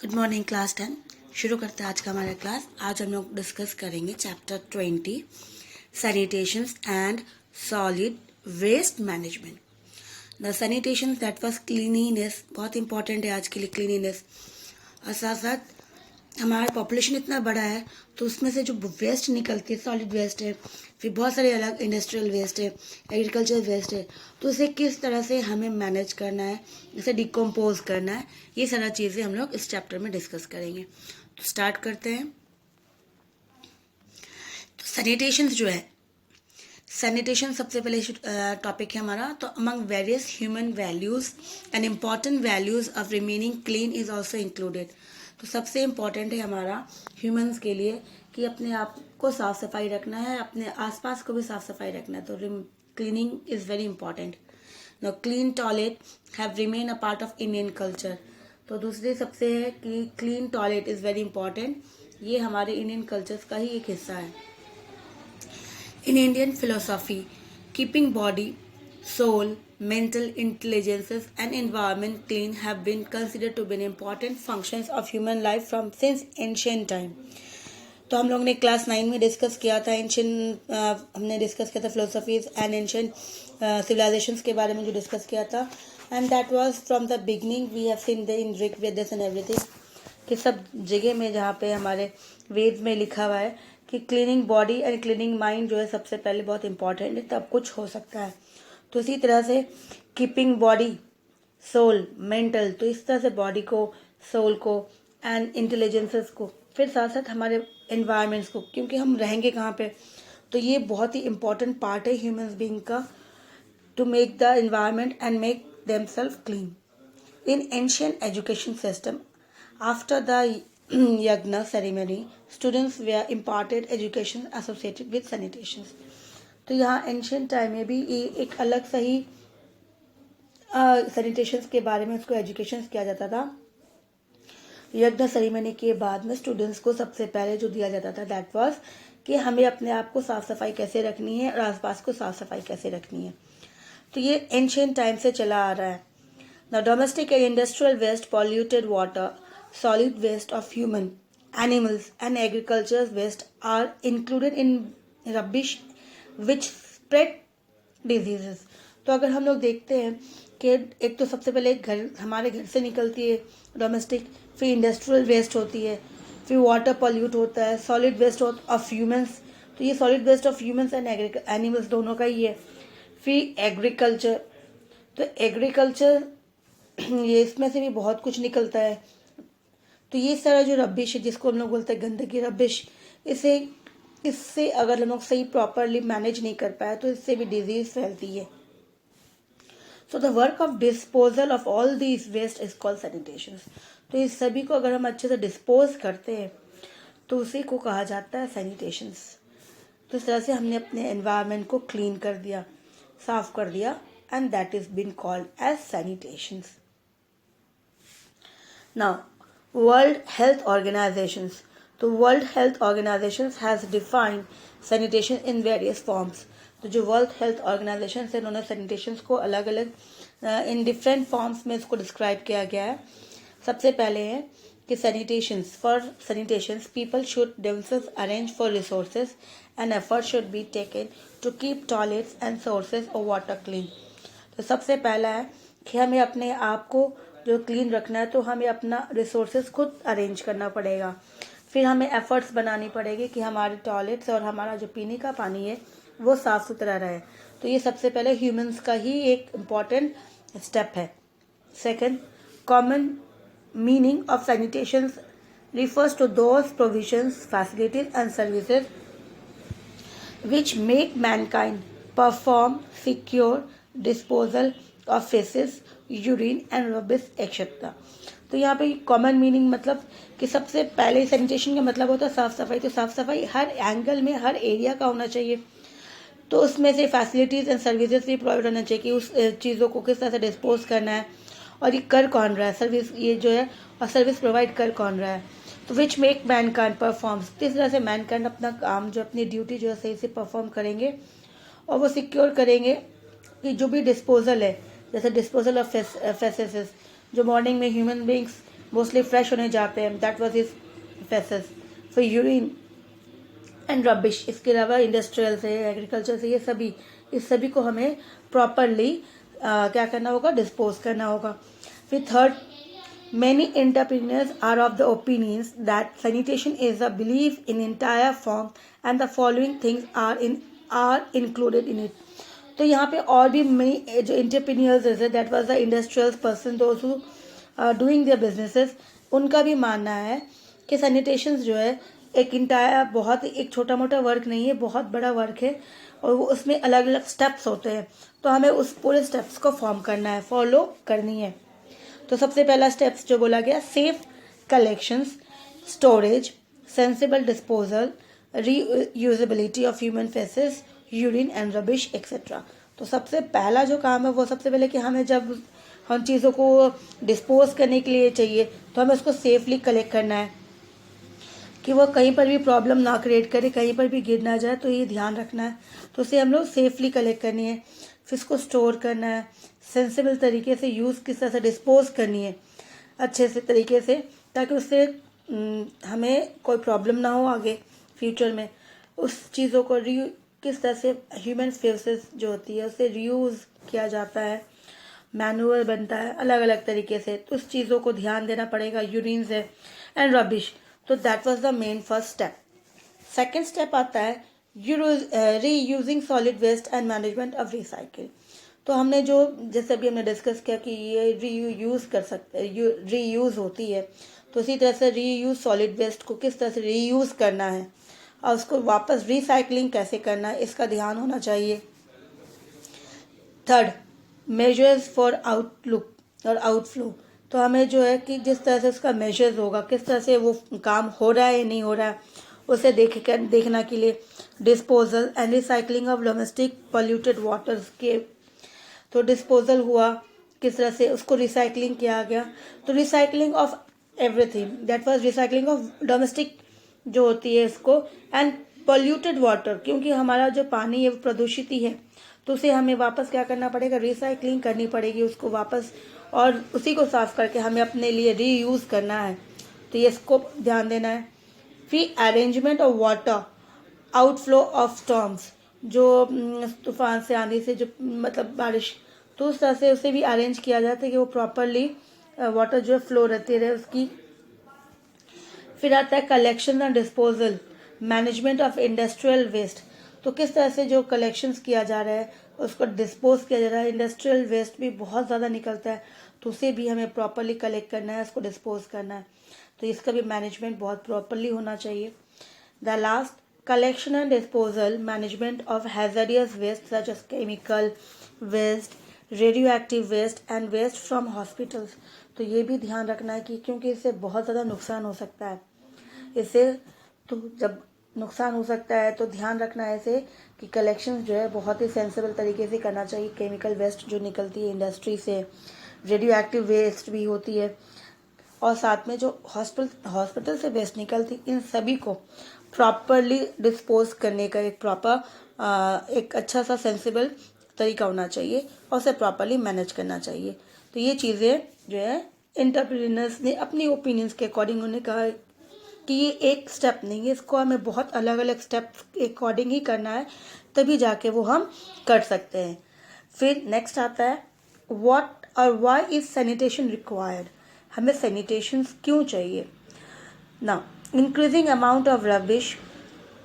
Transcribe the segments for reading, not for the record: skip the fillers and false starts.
Good morning class 10। शुरू करते हैं आज का हमारा क्लास। आज हम लोग डिस्कस करेंगे chapter 20 sanitations and solid waste management. The sanitation that was cleanliness, बहुत इंपॉर्टेंट है आज के लिए क्लीनिनेस। और साथ साथ हमारा पॉपुलेशन इतना बड़ा है तो उसमें से जो वेस्ट निकलती है, सॉलिड वेस्ट है, फिर बहुत सारे अलग इंडस्ट्रियल वेस्ट है, एग्रीकल्चर वेस्ट है, तो उसे किस तरह से हमें मैनेज करना है, इसे डिकम्पोज करना है, ये सारा चीज़ें हम लोग इस चैप्टर में डिस्कस करेंगे। तो स्टार्ट करते हैं। तो सैनिटेशन जो है, सैनिटेशन सबसे पहले टॉपिक है हमारा। तो among various human values and important values of remaining clean is also included. तो सबसे इम्पॉर्टेंट है हमारा ह्यूमंस के लिए कि अपने आप को साफ सफाई रखना है, अपने आसपास को भी साफ सफाई रखना है। तो cleaning is very important. No clean toilet have remain a part of Indian culture. तो दूसरी सबसे है कि clean toilet is very important, ये हमारे इंडियन कल्चर का ही एक हिस्सा है। In Indian philosophy, keeping body, soul, mental intelligences and environment clean have been considered to be important functions of human life from since ancient time. तो हम लोग ने क्लास 9 में डिस्कस किया था हमने डिस्कस किया था फिलोसफीज एंड एंशियंट सिविलाइजेशंस के बारे में जो डिस्कस किया था। And that was from the beginning we have seen the in Rig Vedas and everything, कि सब जगह में जहाँ पे हमारे वेद में लिखा हुआ है कि cleaning body and cleaning mind जो है सबसे पहले बहुत इंपॉर्टेंट है, तब कुछ हो सकता है। तो इसी तरह से कीपिंग बॉडी, सोल, मेंटल, तो इस तरह से बॉडी को, सोल को एंड इंटेलिजेंसेस को, फिर साथ साथ हमारे एनवायरमेंट्स को, क्योंकि हम रहेंगे कहाँ पे, तो ये बहुत ही इंपॉर्टेंट पार्ट है ह्यूमन बीइंग का, to make the environment and make themself clean. In ancient education system, after the Yagna ceremony, students were imparted education associated with sanitation. तो यहाँ एंशियंट टाइम में भी एक अलग सा ही सैनिटेशन के बारे में उसको एजुकेशन किया जाता था। यज्ञ सेरेमनी के बाद में स्टूडेंट्स को सबसे पहले जो दिया जाता था दैट वाज कि हमें अपने आप को साफ सफाई कैसे रखनी है और आसपास को साफ सफाई कैसे रखनी है। तो ये एंशियंट टाइम से चला आ रहा है। The domestic and industrial waste, polluted water, solid waste of human, animals and agricultural waste are included in rubbish which spread diseases. तो अगर हम लोग देखते हैं कि एक तो सबसे पहले हमारे घर से निकलती है डोमेस्टिक, फिर इंडस्ट्रियल वेस्ट होती है, फिर वाटर पॉल्यूट होता है, सॉलिड वेस्ट ऑफ ह्यूमंस, तो ये solid waste of humans and animals दोनों का ही है। फिर एग्रीकल्चर, तो एग्रीकल्चर ये इसमें से भी बहुत कुछ निकलता है। तो ये सारा जो रबिश है जिसको हम लोग बोलते हैं गंदगी, रबिश, इससे अगर हम लोग सही प्रॉपरली मैनेज नहीं कर पाए तो इससे भी डिजीज फैलती है। So the work of disposal of all these waste is called sanitation. तो इस सभी को अगर हम अच्छे से डिस्पोज करते हैं तो उसी को कहा जाता है सैनिटेशन। तो इस तरह से हमने अपने एनवायरनमेंट को क्लीन कर दिया, साफ कर दिया, and that is been called as sanitation. Now World Health Organizations. तो World Health Organizations has defined sanitation in various forms. तो जो World Health Organizations है उन्होंने sanitation को अलग अलग in different forms में इसको describe किया गया है। सबसे पहले है कि for sanitations people should themselves arrange for resources and effort should be taken to keep toilets and sources of water clean. तो सबसे पहला है कि हमें अपने आप को जो क्लीन रखना है तो हमें अपना रिसोर्सेज खुद अरेंज करना पड़ेगा। फिर हमें एफर्ट्स बनानी पड़ेगी कि हमारे टॉयलेट्स और हमारा जो पीने का पानी है वो साफ़ सुथरा रहे। तो ये सबसे पहले ह्यूमंस का ही एक इम्पॉर्टेंट स्टेप है। Second, common meaning of sanitation refers to those provisions, facilities and services which make mankind perform secure disposal of feces, urine and rubbish etcetera. तो यहाँ पे कॉमन मीनिंग मतलब कि सबसे पहले सैनिटेशन का मतलब होता है साफ सफाई। तो साफ सफाई हर एंगल में, हर एरिया का होना चाहिए। तो उसमें से फैसिलिटीज एंड सर्विसेज भी प्रोवाइड होना चाहिए कि उस चीज़ों को किस तरह से डिस्पोज करना है और ये कर कौन रहा है, सर्विस ये जो है और सर्विस प्रोवाइड कर कौन रहा है। तो विच मेक मैनकाइंड परफॉर्म्स, किस तरह से मैनकाइंड अपना काम जो अपनी ड्यूटी जो है सही से परफॉर्म करेंगे और वो सिक्योर करेंगे कि जो भी डिस्पोजल है, जैसे डिस्पोजल ऑफ फेसेस, जो मॉर्निंग में ह्यूमन बींग्स मोस्टली फ्रेश होने जाते हैं, दैट वाज हिज फेसेस। फिर यूरिन एंड रबिश, इसके अलावा इंडस्ट्रियल से, एग्रीकल्चर से, ये सभी, इस सभी को हमें प्रॉपरली क्या करना होगा, डिस्पोज करना होगा। फिर third, many entrepreneurs are of the opinions that sanitation is a belief in entire form and the following things are included in it. तो यहाँ पे और भी many जो entrepreneurs है, that was the industrial person, those who are doing their businesses, उनका भी मानना है कि सैनिटेशन जो है एक इंटायर, बहुत एक छोटा मोटा वर्क नहीं है, बहुत बड़ा वर्क है, और वो उसमें अलग अलग स्टेप्स होते हैं। तो हमें उस पूरे स्टेप्स को फॉर्म करना है, फॉलो करनी है। तो सबसे पहला स्टेप्स जो बोला गया, safe collections, storage, sensible disposal, reusability of human faces, urine and rubbish etcetera. तो सबसे पहला जो काम है वो सबसे पहले कि हमें जब हम चीज़ों को डिस्पोज करने के लिए चाहिए तो हमें उसको सेफली कलेक्ट करना है कि वो कहीं पर भी प्रॉब्लम ना क्रिएट करे, कहीं पर भी गिर ना जाए, तो ये ध्यान रखना है। तो उसे हम लोग सेफली कलेक्ट करनी है, फिर इसको स्टोर करना है, सेंसिबल तरीके से यूज़ किस तरह से डिस्पोज करनी है, अच्छे से तरीके से, ताकि उससे हमें कोई प्रॉब्लम ना हो आगे फ्यूचर में। उस चीज़ों को किस तरह से ह्यूमन फेसेस जो होती है उसे रीयूज़ किया जाता है, मैनुअल बनता है अलग अलग तरीके से, तो उस चीज़ों को ध्यान देना पड़ेगा। यूरिन से एंड रबिश, तो that was the main first step. Second step आता है reusing solid waste and management of recycle. तो हमने जो, जैसे अभी हमने डिस्कस किया कि ये रीयूज़ कर सकते हैं, रीयूज़ होती है, तो इसी तरह से रीयूज सॉलिड वेस्ट को किस तरह से रीयूज़ करना है और उसको वापस रिसाइकलिंग कैसे करना है, इसका ध्यान होना चाहिए। थर्ड, मेजर्स फॉर आउटलुक और आउटफ्लो। तो हमें जो है कि जिस तरह से उसका मेजर्स होगा, किस तरह से वो काम हो रहा है या नहीं हो रहा है, उसे देखना के लिए disposal and recycling of domestic polluted waters के, तो डिस्पोजल हुआ, किस तरह से उसको रिसाइकलिंग किया गया। तो recycling of everything, that was recycling of domestic जो होती है इसको, एंड पोल्यूटेड वाटर, क्योंकि हमारा जो पानी है प्रदूषित ही है, तो उसे हमें वापस क्या करना पड़ेगा, रिसाइकलिंग करनी पड़ेगी उसको वापस, और उसी को साफ करके हमें अपने लिए रीयूज़ करना है। तो ये इसको ध्यान देना है। फिर arrangement of water outflow of storms, जो तूफान से, आंधी से, जो मतलब बारिश, तो उस तरह से उसे भी अरेंज किया जाता है कि वो प्रॉपरली वाटर जो है फ्लो रहती रहे उसकी। फिर आता है collection and disposal, management of industrial waste. तो किस तरह से जो कलेक्शंस किया जा रहा है उसको डिस्पोज किया जा रहा है। इंडस्ट्रियल वेस्ट भी बहुत ज़्यादा निकलता है, तो उसे भी हमें प्रॉपरली कलेक्ट करना है, उसको डिस्पोज करना है, तो इसका भी मैनेजमेंट बहुत प्रॉपरली होना चाहिए। The last, collection and disposal, management of hazardous waste such as chemical waste, radioactive waste and waste from hospitals। तो ये भी ध्यान रखना है कि क्योंकि इससे बहुत ज़्यादा नुकसान हो सकता है, इससे तो जब नुकसान हो सकता है तो ध्यान रखना है इसे कि कलेक्शन जो है बहुत ही सेंसिबल तरीके से करना चाहिए। केमिकल वेस्ट जो निकलती है इंडस्ट्री से, रेडियो एक्टिव वेस्ट भी होती है, और साथ में जो हॉस्पिटल से वेस्ट निकलती, इन सभी को प्रॉपरली डिस्पोज करने का एक प्रॉपर एक अच्छा सा सेंसिबल तरीका होना चाहिए और उसे प्रॉपरली मैनेज करना चाहिए। तो ये चीज़ें जो है एंटरप्रेन्योर्स ने अपनी ओपिनियंस के अकॉर्डिंग उन्होंने कहा कि ये एक स्टेप नहीं है, इसको हमें बहुत अलग अलग स्टेप्स के अकॉर्डिंग ही करना है, तभी जाके वो हम कर सकते हैं। फिर नेक्स्ट आता है व्हाट और व्हाई इज सैनिटेशन रिक्वायर्ड। हमें सैनिटेशन क्यों चाहिए ना। Increasing amount of rubbish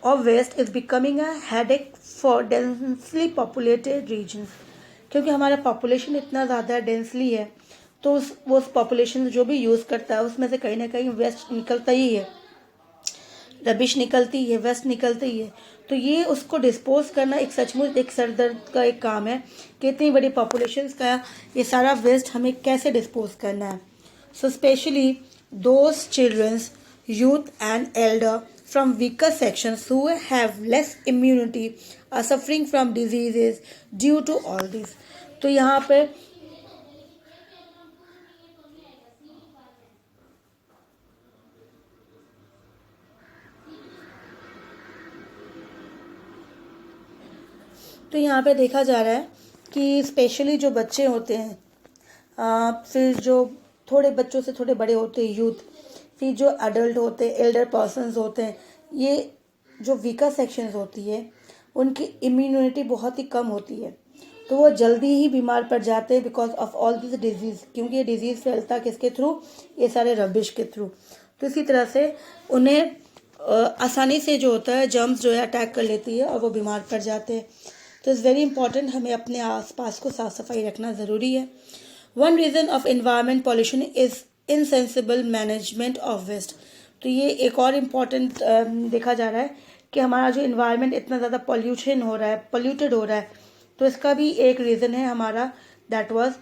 or waste is becoming a headache for densely populated regions। क्योंकि हमारा पॉपुलेशन इतना ज़्यादा डेंसली है, तो उस पॉपुलेशन जो भी यूज़ करता है उसमें से कहीं ना कहीं वेस्ट निकलता ही है, रबिश निकलती है, वेस्ट निकलती ही है। तो ये उसको डिस्पोज करना एक सचमुच एक सरदर्द का एक काम है कि इतनी बड़ी पॉपुलेशन का ये सारा वेस्ट हमें कैसे डिस्पोज करना है। So specially those childrens, youth and elder from weaker sections who have less immunity are suffering from diseases due to all this। तो यहाँ पे देखा जा रहा है कि स्पेशली जो बच्चे होते हैं, फिर जो थोड़े बच्चों से थोड़े बड़े होते हैं यूथ, फिर जो अडल्ट होते हैं, एल्डर पर्सनस होते हैं, ये जो वीकर सेक्शंस होती है उनकी इम्यूनिटी बहुत ही कम होती है, तो वो जल्दी ही बीमार पड़ जाते हैं because of all this disease, क्योंकि ये डिजीज़ फैलता किसके थ्रू, ये सारे रबिश के थ्रू। तो इसी तरह से उन्हें आसानी से जो होता है जर्म्स जो है अटैक कर लेती है और वो बीमार पड़ जाते हैं। तो इट्स वेरी इंपॉर्टेंट, हमें अपने आसपास को साफ सफाई रखना ज़रूरी है। One reason of environment pollution is insensible management of waste. तो ये एक और इम्पॉर्टेंट देखा जा रहा है कि हमारा जो इन्वायरमेंट इतना ज़्यादा पॉल्यूशन हो रहा है, पोल्यूटेड हो रहा है, तो इसका भी एक रीज़न है हमारा, that was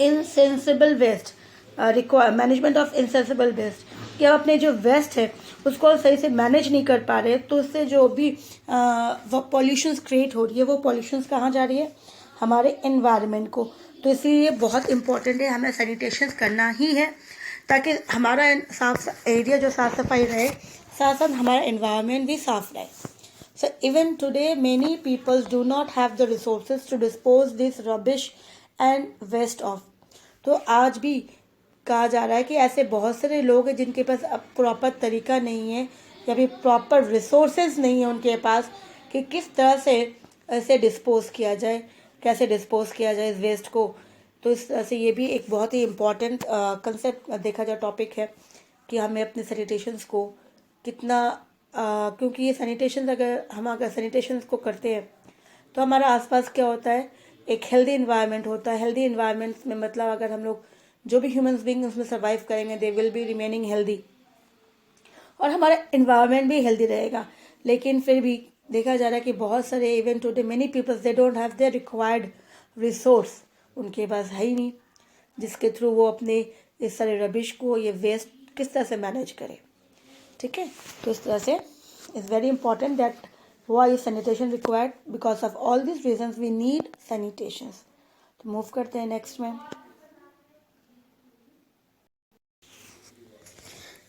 insensible waste, management of insensible waste, कि हम अपने जो वेस्ट है उसको सही से मैनेज नहीं कर पा रहे, तो उससे जो भी पॉल्यूशंस क्रिएट हो रही है वो पॉल्यूशंस कहाँ जा रही है, हमारे एनवायरनमेंट को। तो इसलिए बहुत इम्पॉर्टेंट है, हमें सैनिटेशन करना ही है ताकि हमारा साफ एरिया जो साफ सफाई रहे, साथ साथ हमारा एनवायरनमेंट भी साफ रहे। So even today many people do not have the resources to dispose this rubbish and waste of। तो आज भी कहा जा रहा है कि ऐसे बहुत सारे लोग हैं जिनके पास अब प्रॉपर तरीका नहीं है या फिर प्रॉपर रिसोर्सेज नहीं है उनके पास कि किस तरह से ऐसे डिस्पोज किया जाए, कैसे डिस्पोज किया जाए इस वेस्ट को। तो इस तरह से ये भी एक बहुत ही इम्पॉर्टेंट कंसेप्ट देखा जाए टॉपिक है कि हमें अपने सैनिटेशंस को कितना क्योंकि ये सैनिटेशन अगर सैनिटेशन को करते हैं तो हमारा आसपास क्या होता है, एक हेल्दी इन्वायरमेंट होता है। हेल्दी इन्वायरमेंट में मतलब अगर हम लोग जो भी ह्यूमंस बीइंग उसमें सर्वाइव करेंगे, they will be remaining healthy और हमारा इन्वायरमेंट भी हेल्दी रहेगा। लेकिन फिर भी देखा जा रहा है कि बहुत सारे even today many peoples they don't have their required resource, उनके पास है ही नहीं जिसके थ्रू वो अपने इस सारे रबिश को, ये वेस्ट किस तरह से मैनेज करें। ठीक है, तो इस तरह से is very important that why is sanitation required, because of all this reasons we need sanitations. तो मूव करते हैं नेक्स्ट में।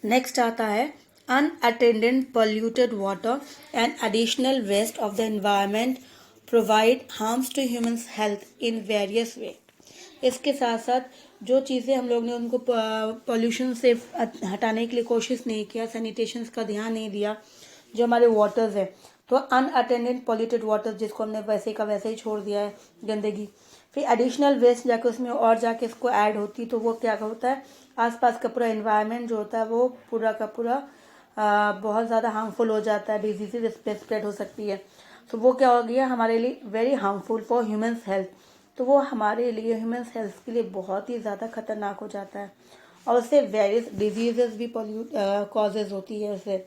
नेक्स्ट आता है unattended polluted water and additional waste of the environment provide harms to humans health in various way। इसके साथ साथ जो चीज़ें हम लोग ने उनको पॉल्यूशन से हटाने के लिए कोशिश नहीं किया, सैनिटेशन का ध्यान नहीं दिया, जो हमारे वाटर्स है, तो अनअटेंडेड पॉल्यूटेड वाटर जिसको हमने वैसे का वैसे ही छोड़ दिया है गंदगी, फिर एडिशनल वेस्ट जाके उसमें और जाके इसको ऐड होती, तो वो क्या होता है, आसपास का पूरा एनवायरनमेंट जो होता है वो पूरा का पूरा बहुत ज़्यादा हार्मफुल हो जाता है, डिजीज़ स्प्रेड हो सकती है। तो वो क्या हो गया हमारे लिए very harmful for humans health. तो वो हमारे लिए ह्यूमंस हेल्थ के लिए बहुत ही ज़्यादा खतरनाक हो जाता है और उससे वेरियस डिजीजेस भी कॉजेज होती है उससे।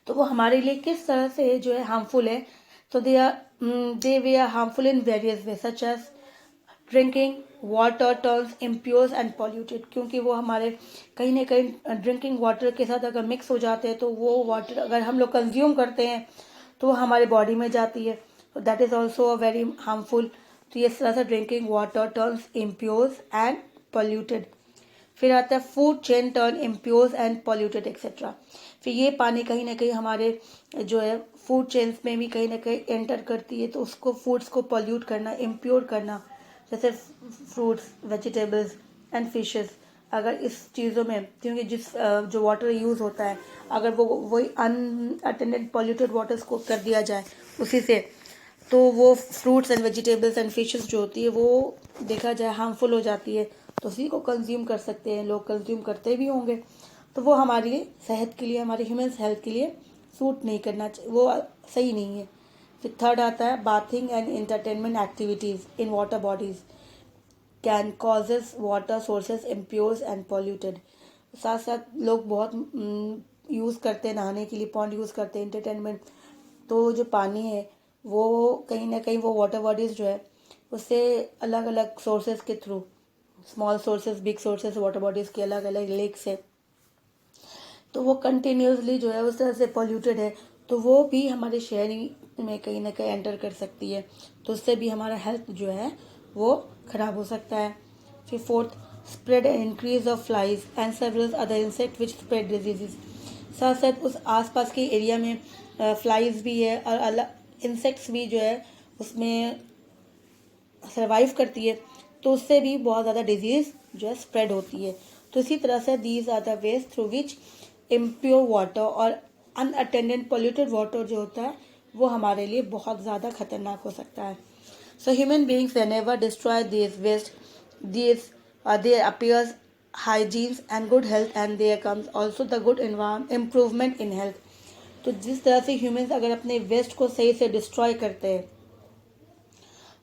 तो वो हमारे लिए किस तरह से जो है हार्मफुल है, तो they are harmful in various way such as drinking water turns impures and polluted, क्योंकि वो हमारे कहीं ना कहीं ड्रिंकिंग वाटर के साथ अगर मिक्स हो जाते हैं तो वो वाटर अगर हम लोग कंज्यूम करते हैं तो वो हमारे बॉडी में जाती है, तो that is also very harmful. तो ये तरह से drinking water turns impures and polluted. फिर आता है food chain turn impures and polluted etcetera. फिर ये पानी कहीं ना कहीं हमारे जो है फूड चेन्स में भी कहीं ना कहीं एंटर करती है, तो उसको फूड्स को पॉल्यूट करना, इम्प्योर करना, जैसे फ्रूट्स, वेजिटेबल्स एंड फिशेस। अगर इस चीज़ों में क्योंकि जिस जो वाटर यूज़ होता है अगर वो वही अनअटेंडेड पॉल्यूटेड वाटर्स को कर दिया जाए उसी से, तो वो fruits and vegetables and fishes जो होती है वो देखा जाए हार्मफुल हो जाती है, तो उसी को कंज्यूम कर सकते हैं, लोग कंज्यूम करते भी होंगे, तो वो हमारी सेहत के लिए, हमारे ह्यूमन्स हेल्थ के लिए सूट नहीं करना चाहिए, वो सही नहीं है। फिर थर्ड आता है bathing and entertainment activities in water bodies can causes water sources impures and polluted. साथ साथ लोग बहुत यूज़ करते हैं नहाने के लिए, पॉन्ड यूज़ करते हैं, एंटरटेनमेंट, तो जो पानी है वो कहीं ना कहीं वो वाटर बॉडीज़ जो है उससे अलग अलग सोर्सेज के through, small sources, big sources, water bodies के अलग अलग लेक्स है, तो वो कंटिन्यूसली जो है उस तरह से पॉल्यूटेड है, तो वो भी हमारे शहर में कहीं ना कहीं एंटर कर सकती है, तो उससे भी हमारा हेल्थ जो है वो ख़राब हो सकता है। फिर fourth spread and increase of flies and several other insect which spread diseases. साथ साथ उस आसपास के एरिया में फ्लाइज भी है और अलग इंसेक्ट्स भी जो है उसमें सर्वाइव करती है, तो उससे भी बहुत ज़्यादा डिजीज़ जो है स्प्रेड होती है। तो इसी तरह से these are the ways through which impure water और अनअटेंडेड पोल्यूटेड वाटर जो होता है वो हमारे लिए बहुत ज़्यादा खतरनाक हो सकता है। So human beings whenever destroy these waste, these there appears hygiene and good health, and there comes also the good environment improvement in health. तो जिस तरह से ह्यूमंस अगर अपने वेस्ट को सही से डिस्ट्रॉय करते हैं,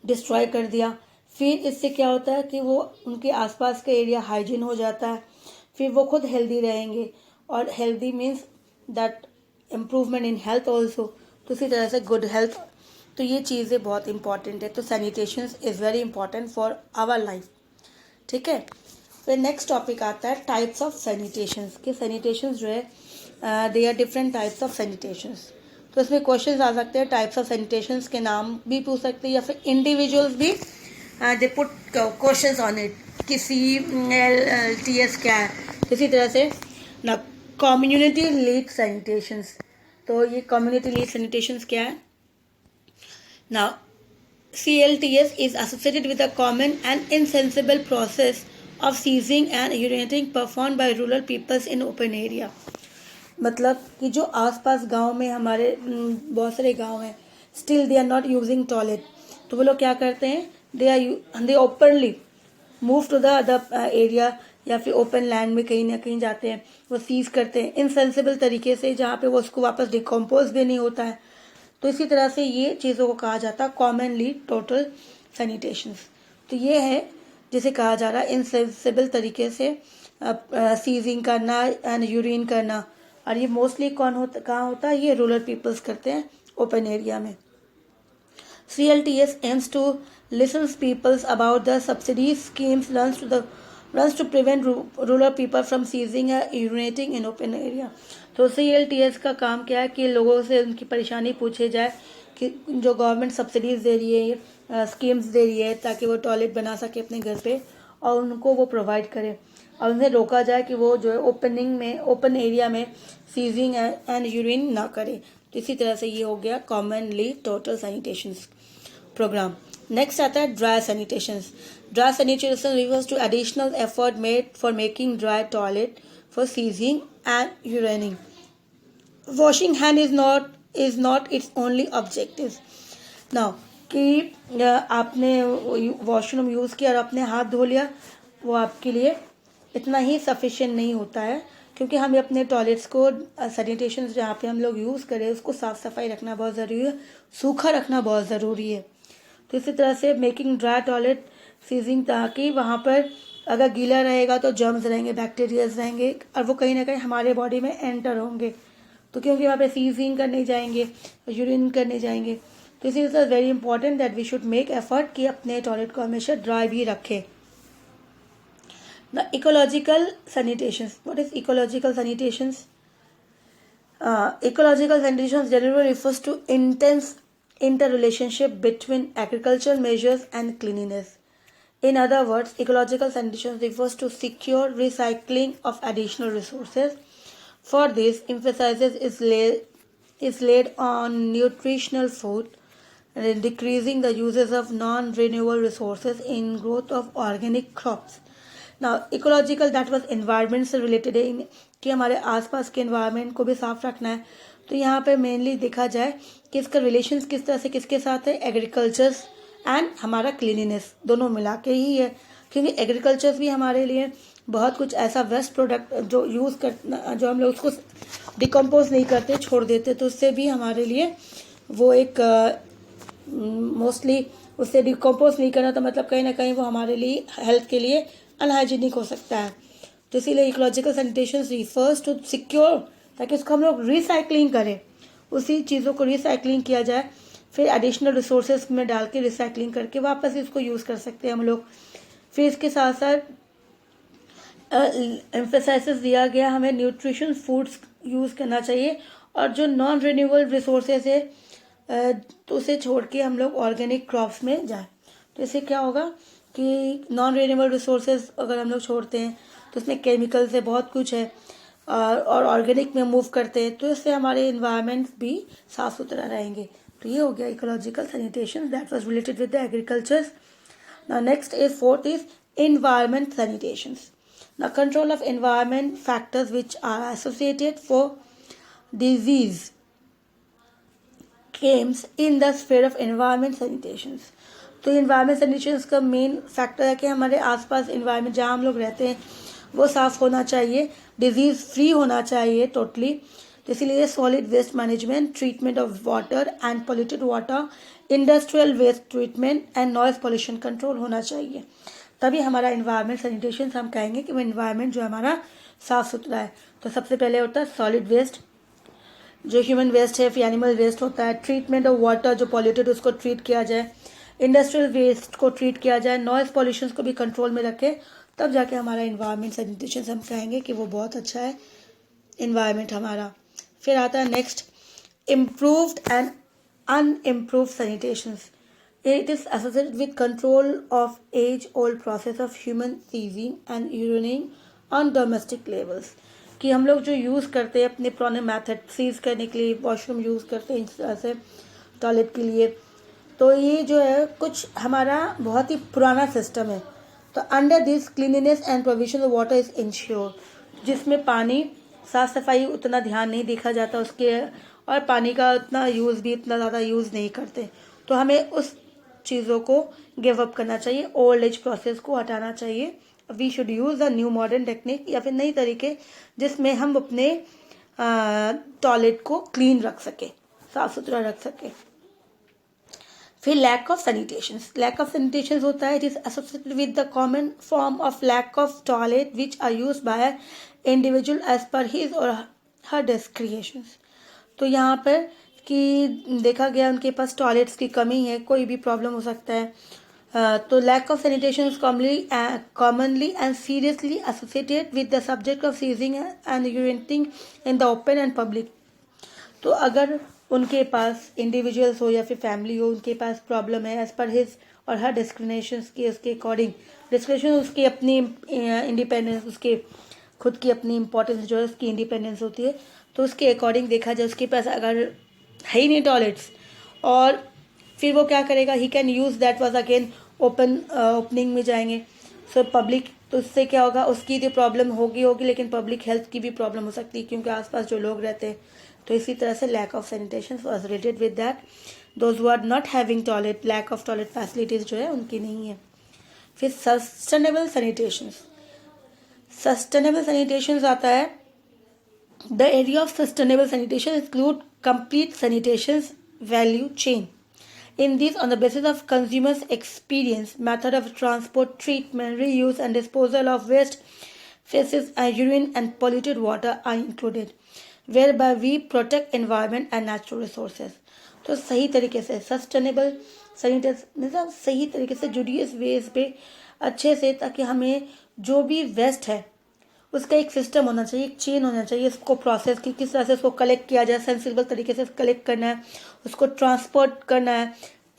डिस्ट्रॉय कर दिया, फिर इससे क्या होता है कि वो उनके आसपास का एरिया हाइजीन हो जाता है, फिर वो खुद हेल्दी रहेंगे, और healthy means that improvement in health also. तो इसी तरह से गुड हेल्थ, तो ये चीज़ें बहुत इंपॉर्टेंट है। तो sanitation is very important for our life. ठीक है, फिर नेक्स्ट टॉपिक आता है टाइप्स ऑफ सैनिटेशंस। के सैनिटेशंस जो है they are different types of sanitations. तो इसमें क्वेश्चंस आ सकते हैं, टाइप्स ऑफ सैनिटेशंस के नाम भी पूछ सकते हैं, या फिर इंडिविजुअल्स भी they put questions on it कि CLTS क्या है। इसी तरह से ना कम्युनिटी लीड सैनिटेशंस, तो ये कम्युनिटी लीड सैनिटेशंस क्या है। Now, CLTS is associated with a common and insensible process of seizing and urinating performed by rural peoples in open area. मतलब कि जो आसपास गांव में हमारे बहुत सारे गांव हैं, still they are not using toilet, तो वो लोग क्या करते हैं, they openly move to the other area, या फिर ओपन लैंड में कहीं ना कहीं जाते हैं, वो सीज करते हैं इनसेंसिबल तरीके से, जहाँ पे वो उसको वापस डिकम्पोज भी नहीं होता है। तो इसी तरह से ये चीज़ों को कहा जाता है कॉमनली टोटल सैनिटेशंस। तो ये है जिसे कहा जा रहा है इनसेंसिबल तरीके से सीजिंग करना एंड यूरिन करना, और ये मोस्टली कहाँ होता है, ये रूरल पीपल्स करते हैं ओपन एरिया में। CLTS aims to listen peoples about the subsidy schemes runs to prevent rural people from seizing or urinating in open area. तो CLTS का काम क्या है कि लोगों से उनकी परेशानी पूछे जाए कि जो गवर्नमेंट सब्सिडीज दे रही है, स्कीम्स दे रही है, ताकि वो टॉयलेट बना सके अपने घर पे, और उनको वो प्रोवाइड करे, और उन्हें रोका जाए कि वो जो है ओपन एरिया में सीजिंग एंड यूरिन ना करे। तो इसी तरह से ये हो गया commonly total sanitations programme. Next आता है dry sanitations. Dry sanitation refers to additional effort made for making dry toilet for easing and urining. Washing hand is not its only objective. Now कि आपने वॉशरूम यूज़ किया और आपने हाथ धो लिया, वो आपके लिए इतना ही सफिशिएंट नहीं होता है, क्योंकि हमें अपने टॉयलेट्स को सैनिटेशन जहाँ पे हम लोग यूज़ करें उसको साफ़ सफाई रखना बहुत ज़रूरी है, सूखा रखना बहुत ज़रूरी है। तो इसी तरह से मेकिंग ड्राई टॉयलेट सीजिंग, ताकि वहाँ पर अगर गीला रहेगा तो जर्म्स रहेंगे, बैक्टीरियाज रहेंगे, और वो कहीं ना कहीं हमारे बॉडी में एंटर होंगे, तो क्योंकि वहाँ पे सीजिंग करने जाएंगे, यूरिन करने जाएंगे। तो इसी तरह very important that we should make effort कि अपने टॉयलेट को हमेशा ड्राई भी रखें। The ecological sanitations. What is ecological sanitations? Ecological sanitations generally refers to intense interrelationship between agricultural measures and cleanliness. In other words, ecological sanitation refers to secure recycling of additional resources. For this, emphasis is laid on nutritional food, decreasing the uses of non-renewable resources in growth of organic crops. Now ecological that was environment से related है कि हमारे आसपास के environment को भी साफ रखना है। तो यहाँ पे मेनली देखा जाए कि इसका रिलेशंस किस तरह से किसके साथ है, एग्रीकल्चर्स एंड हमारा क्लीनिनेस दोनों मिला के ही है, क्योंकि एग्रीकल्चर्स भी हमारे लिए बहुत कुछ ऐसा वेस्ट प्रोडक्ट जो यूज़ कर जो हम लोग उसको डिकम्पोज नहीं करते, छोड़ देते, तो उससे भी हमारे लिए वो एक मोस्टली उससे डिकम्पोज नहीं करना, तो मतलब कहीं ना कहीं वो हमारे लिए हेल्थ के लिए अनहाइजीनिक हो सकता है। तो इसीलिए ecological sanitation refers to secure, ताकि उसको हम लोग रिसाइकलिंग करें, उसी चीज़ों को रिसाइकलिंग किया जाए, फिर एडिशनल रिसोर्सेज में डाल के रिसाइकलिंग करके वापस इसको यूज़ कर सकते हैं हम लोग। फिर इसके साथ साथ एम्फेसाइसिस दिया गया हमें न्यूट्रिशन फूड्स यूज़ करना चाहिए, और जो नॉन रिन्यूएबल रिसोर्सेज है तो उसे छोड़ के हम लोग ऑर्गेनिक क्रॉप्स में जाए। तो इससे क्या होगा कि नॉन रिन्यूएबल रिसोर्सेज अगर हम लोग छोड़ते हैं तो उसमें केमिकल से बहुत कुछ है, और ऑर्गेनिक में मूव करते हैं, तो इससे हमारे इन्वायरमेंट भी साफ सुथरा रहेंगे। तो ये हो गया ecological sanitation that was related with the agriculture. Now next is fourth is environment sanitations. Now, control of environment factors which are associated for disease comes in the sphere of environment sanitations. तो environment sanitations का main factor है कि हमारे आसपास environment जहाँ हम लोग रहते हैं वो साफ़ होना चाहिए, डिजीज़ फ्री होना चाहिए टोटली. तो इसीलिए solid waste management, treatment of water and polluted water, industrial waste treatment and noise pollution control होना चाहिए. तभी हमारा इन्वायरमेंट सैनिटेशन हम कहेंगे कि वो इन्वायरमेंट जो हमारा साफ़ सुथरा है. तो सबसे पहले होता है सॉलिड वेस्ट, जो ह्यूमन वेस्ट है, फिर एनिमल वेस्ट होता है. ट्रीटमेंट ऑफ वाटर, जो पॉल्यूटेड उसको ट्रीट किया जाए. इंडस्ट्रियल वेस्ट को ट्रीट किया जाए. नॉइज़ पॉल्यूशन को भी कंट्रोल में रखें, तब जाके हमारा इन्वायरमेंट सैनिटेशन हम कहेंगे कि वो बहुत अच्छा है इन्वायरमेंट हमारा. फिर आता है next, improved and unimproved sanitations. It is associated with control of age-old process of human thieving and urinating on domestic levels. कि हम लोग जो यूज़ करते हैं अपने पुराने मेथड सीज करने के लिए, वॉशरूम यूज़ करते हैं इस तरह से टॉयलेट के लिए, तो ये जो है कुछ हमारा बहुत ही पुराना सिस्टम है. तो under this cleanliness and provision of water is ensure, जिसमें पानी साफ़ सफाई उतना ध्यान नहीं देखा जाता उसके, और पानी का उतना यूज़ भी इतना ज़्यादा यूज़ नहीं करते. तो हमें उस चीज़ों को गिव अप करना चाहिए, ओल्ड एज प्रोसेस को हटाना चाहिए. We should use the new modern technique या फिर नई तरीके जिसमें हम अपने टॉयलेट को क्लीन रख सके, साफ़ सुथरा रख सके. फिर lack of sanitations. Lack of sanitations होता है, it is associated with the common form of lack of toilet which are use by individual as per his और हर डिस्क्रिएशंस. तो यहाँ पर कि देखा गया उनके पास टॉयलेट्स की कमी है, कोई भी प्रॉब्लम हो सकता है. तो lack of sanitation is commonly and seriously associated with the subject of seizing and urinating in the open and public. तो अगर उनके पास इंडिविजुअल्स हो या फिर फैमिली हो, उनके पास प्रॉब्लम है एज पर हिज और हर डिस्क्रिमिनेशंस की, उसके अकॉर्डिंग डिस्क्रिमिनेशन उसकी अपनी इंडिपेंडेंस, उसके खुद की अपनी इंपॉर्टेंस जो है उसकी इंडिपेंडेंस होती है. तो उसके अकॉर्डिंग देखा जाए उसके पास अगर है ही नहीं टॉयलेट्स, और फिर वो क्या करेगा, he can use that was again opening में जाएंगे. सो पब्लिक, तो उससे क्या होगा, उसकी तो प्रॉब्लम होगी लेकिन पब्लिक हेल्थ की भी प्रॉब्लम हो सकती है क्योंकि आसपास जो लोग रहते हैं. तो इसी तरह से lack of sanitation was related with that. Those who are not having toilet, lack of toilet facilities जो है उनकी नहीं है. फिर सस्टेनेबल सैनिटेशंस. सस्टेनेबल सैनिटेशंस आता है, the area of sustainable sanitation include complete sanitation value chain. In this, on the basis of consumers' experience, method of transport, treatment, reuse and disposal of waste, feces, urine and polluted water are included, whereby we protect environment and natural resources. तो सही तरीके से sustainable sanitation मतलब सही तरीके से जूडियस veg पे अच्छे से, ताकि हमें जो भी वेस्ट है उसका एक सिस्टम होना चाहिए, एक चेन होना चाहिए, इसको प्रोसेस की किस तरह से उसको कलेक्ट किया जाए, सेंसिबल तरीके से कलेक्ट करना है, उसको ट्रांसपोर्ट करना है,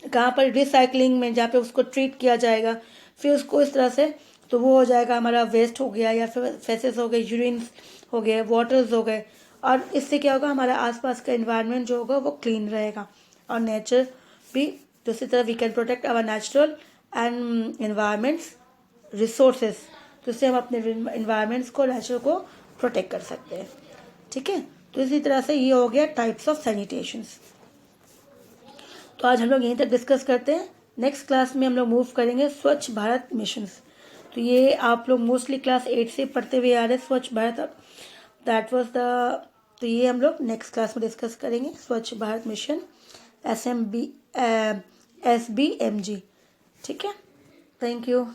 कहाँ पर रिसाइकलिंग में जहाँ पे उसको ट्रीट किया जाएगा, फिर उसको इस तरह से, तो वो हो जाएगा हमारा वेस्ट हो गया या फिर फेसेस हो गए, यूरिन्स हो गए, वाटर्स हो गए. और इससे क्या होगा, हमारा आसपास का एनवायरनमेंट जो होगा वो क्लीन रहेगा और नेचर भी. दूसरी तरफ we can protect our natural and environments resources, तो इससे हम अपने इन्वायरमेंट्स को, नेचर को प्रोटेक्ट कर सकते हैं. ठीक है, तो इसी तरह से ये हो गया टाइप्स ऑफ सैनिटेशंस. तो आज हम लोग यहीं तक डिस्कस करते हैं. नेक्स्ट क्लास में हम लोग मूव करेंगे स्वच्छ भारत मिशंस. तो ये आप लोग मोस्टली क्लास 8 से पढ़ते हुए आ रहे हैं स्वच्छ भारत, दैट वाज द, तो ये हम लोग नेक्स्ट क्लास में डिस्कस करेंगे स्वच्छ भारत मिशन SBMG. ठीक है, थैंक यू.